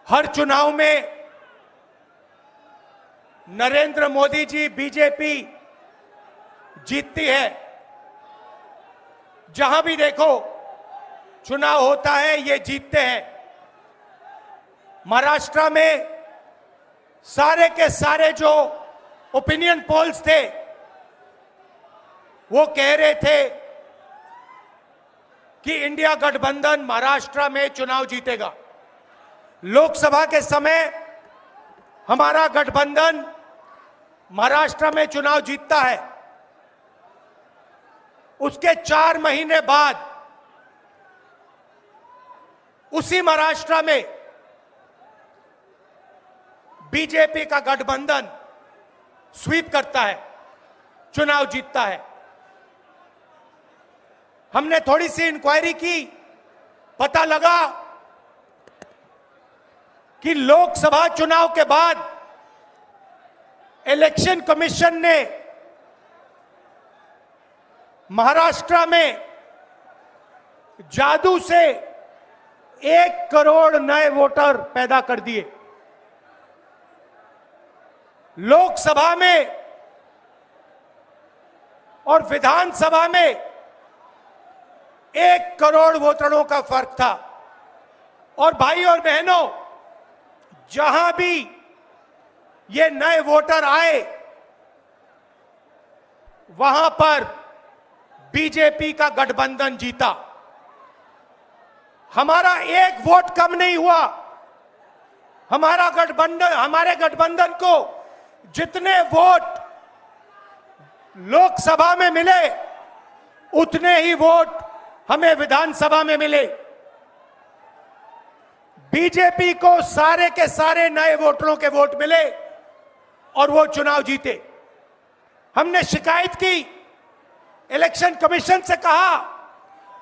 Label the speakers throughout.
Speaker 1: हर चुनाव में नरेंद्र मोदी जी बीजेपी जीतती है। जहां भी देखो चुनाव होता है ये जीतते हैं। महाराष्ट्र में सारे के सारे जो ओपिनियन पोल्स थे वो कह रहे थे कि इंडिया गठबंधन महाराष्ट्र में चुनाव जीतेगा। लोकसभा के समय हमारा गठबंधन महाराष्ट्र में चुनाव जीतता है। उसके 4 महीने बाद उसी महाराष्ट्र में बीजेपी का गठबंधन स्वीप करता है, चुनाव जीतता है। हमने थोड़ी सी इंक्वायरी की, पता लगा कि लोकसभा चुनाव के बाद इलेक्शन कमीशन ने महाराष्ट्र में जादू से 1 करोड़ नए वोटर पैदा कर दिए। लोकसभा में और विधानसभा में 1 करोड़ वोटरों का फर्क था। और भाई और बहनों, जहां भी ये नए वोटर आए वहां पर बीजेपी का गठबंधन जीता। हमारा 1 वोट कम नहीं हुआ। हमारे गठबंधन को जितने वोट लोकसभा में मिले उतने ही वोट हमें विधानसभा में मिले। बीजेपी को सारे के सारे नए वोटरों के वोट मिले और वो चुनाव जीते। हमने शिकायत की, इलेक्शन कमीशन से कहा,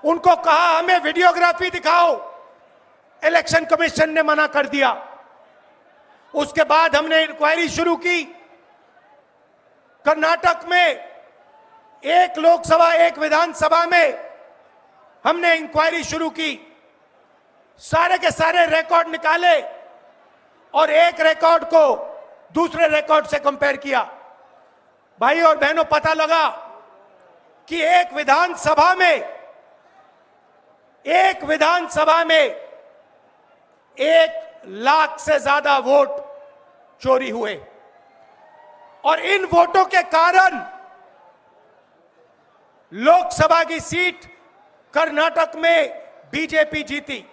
Speaker 1: उनको कहा हमें वीडियोग्राफी दिखाओ। इलेक्शन कमीशन ने मना कर दिया। उसके बाद हमने इंक्वायरी शुरू की। कर्नाटक में 1 लोकसभा 1 विधानसभा में हमने इंक्वायरी शुरू की। सारे के सारे रिकॉर्ड निकाले और एक रिकॉर्ड को दूसरे रिकॉर्ड से कंपेयर किया। भाई और बहनों, पता लगा कि एक विधानसभा में 1 लाख से ज्यादा वोट चोरी हुए। और इन वोटों के कारण लोकसभा की सीट कर्नाटक में बीजेपी जीती।